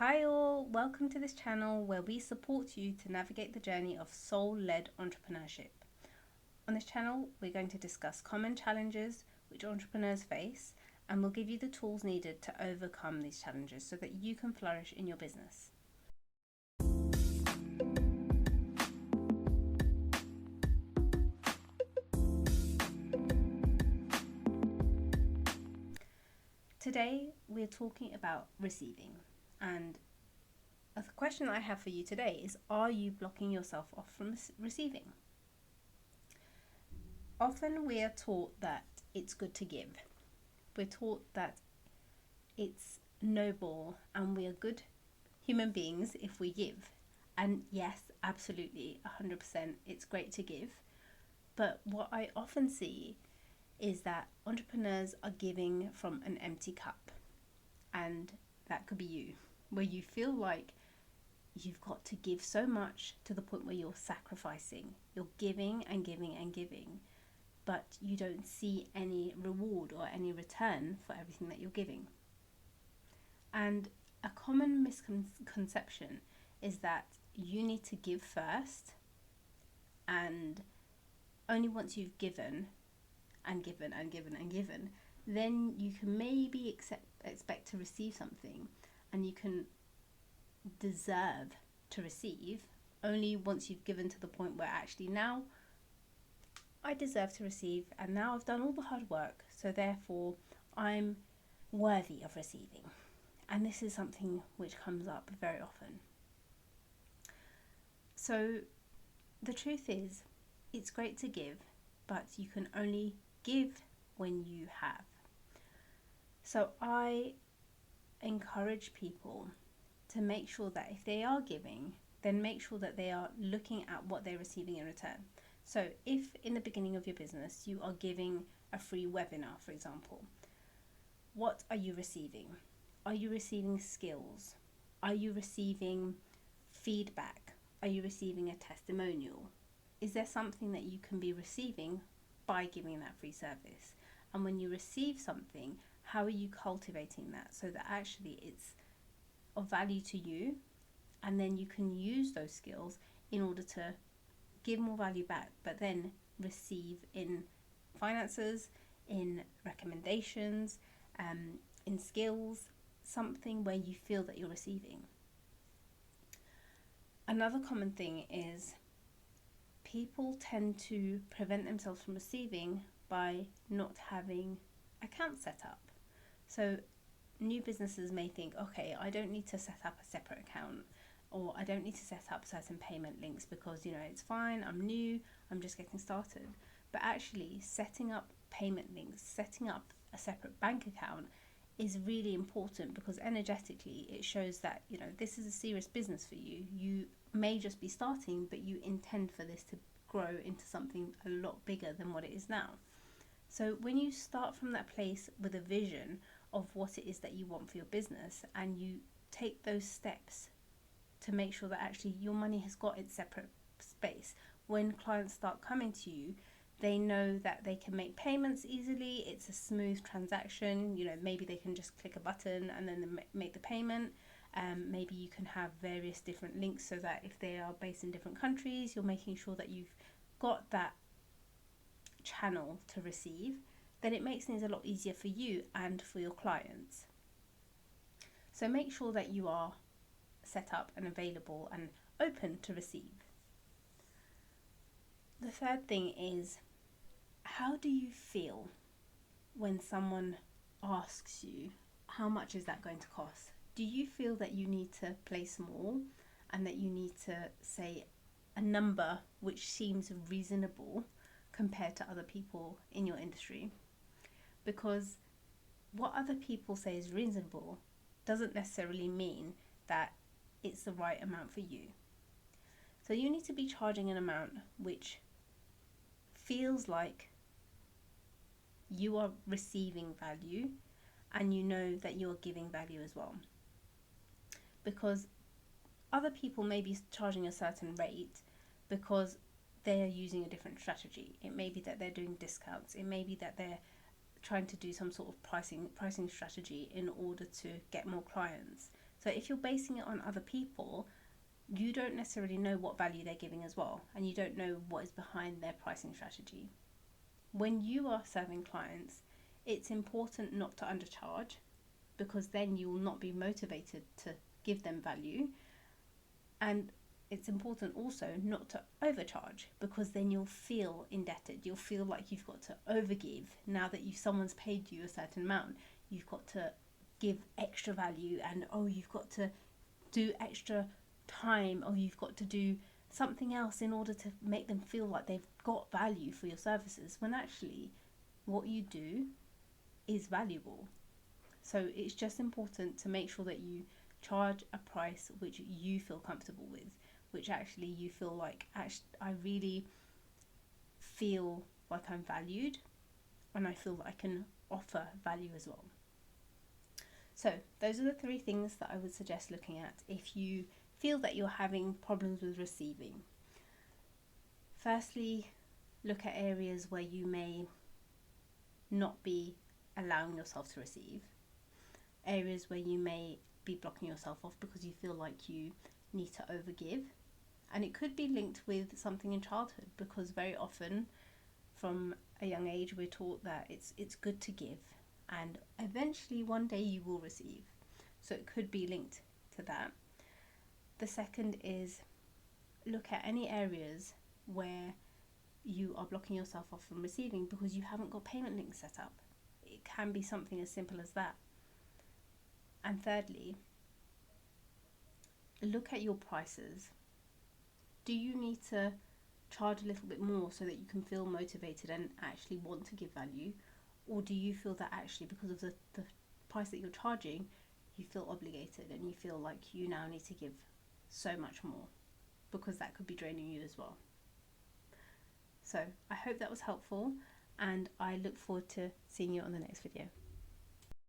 Hi all, welcome to this channel where we support you to navigate the journey of soul-led entrepreneurship. On this channel, we're going to discuss common challenges which entrepreneurs face, and we'll give you the tools needed to overcome these challenges so that you can flourish in your business. Today, we're talking about receiving, and the question I have for you today is, are you blocking yourself off from receiving? Often we are taught that it's good to give. We're taught that it's noble and we are good human beings if we give. And yes, absolutely, 100%, it's great to give. But what I often see is that entrepreneurs are giving from an empty cup. And that could be you, where you feel like you've got to give so much to the point where you're sacrificing. You're giving and giving and giving, but you don't see any reward or any return for everything that you're giving. And a common misconception is that you need to give first, and only once you've given and given and given and given, then you can maybe expect to receive something, and you can deserve to receive only once you've given to the point where actually now I deserve to receive, and now I've done all the hard work, so therefore I'm worthy of receiving. And this is something which comes up very often. So the truth is, it's great to give, but you can only give when you have. So I encourage people to make sure that if they are giving, then make sure that they are looking at what they're receiving in return. So if in the beginning of your business you are giving a free webinar, for example, what are you receiving? Are you receiving skills? Are you receiving feedback? Are you receiving a testimonial? Is there something that you can be receiving by giving that free service? And when you receive something, how are you cultivating that so that actually it's of value to you, and then you can use those skills in order to give more value back, but then receive in finances, in recommendations, in skills, something where you feel that you're receiving. Another common thing is people tend to prevent themselves from receiving by not having accounts set up. So new businesses may think, okay, I don't need to set up a separate account, or I don't need to set up certain payment links because, it's fine, I'm new, I'm just getting started. But actually setting up payment links, setting up a separate bank account is really important, because energetically it shows that, this is a serious business for you. You may just be starting, but you intend for this to grow into something a lot bigger than what it is now. So when you start from that place with a vision of what it is that you want for your business, and you take those steps to make sure that actually your money has got its separate space, when clients start coming to you, they know that they can make payments easily. It's a smooth transaction. Maybe they can just click a button and then make the payment. Maybe you can have various different links so that if they are based in different countries, you're making sure that you've got that channel to receive. Then it makes things a lot easier for you and for your clients. So make sure that you are set up and available and open to receive. The third thing is, how do you feel when someone asks you, how much is that going to cost? Do you feel that you need to play small and that you need to say a number which seems reasonable compared to other people in your industry? Because what other people say is reasonable doesn't necessarily mean that it's the right amount for you. So you need to be charging an amount which feels like you are receiving value, and you know that you're giving value as well. Because other people may be charging a certain rate because they are using a different strategy. It may be that they're doing discounts. It may be that they're trying to do some sort of pricing strategy in order to get more clients. So if you're basing it on other people, you don't necessarily know what value they're giving as well, and you don't know what is behind their pricing strategy. When you are serving clients, it's important not to undercharge, because then you will not be motivated to give them value. And it's important also not to overcharge, because then you'll feel indebted. You'll feel like you've got to overgive. Now that someone's paid you a certain amount, you've got to give extra value, and you've got to do extra time, or you've got to do something else in order to make them feel like they've got value for your services, when actually what you do is valuable. So it's just important to make sure that you charge a price which you feel comfortable with, which actually you feel like, I really feel like I'm valued, and I feel that I can offer value as well. So those are the 3 things that I would suggest looking at if you feel that you're having problems with receiving. Firstly, look at areas where you may not be allowing yourself to receive, areas where you may be blocking yourself off because you feel like you need to overgive. And it could be linked with something in childhood, because very often from a young age we're taught that it's good to give, and eventually one day you will receive. So it could be linked to that. The second is, look at any areas where you are blocking yourself off from receiving because you haven't got payment links set up. It can be something as simple as that. And thirdly, look at your prices. Do you need to charge a little bit more so that you can feel motivated and actually want to give value? Or do you feel that actually, because of the price that you're charging, you feel obligated and you feel like you now need to give so much more, because that could be draining you as well? So I hope that was helpful, and I look forward to seeing you on the next video.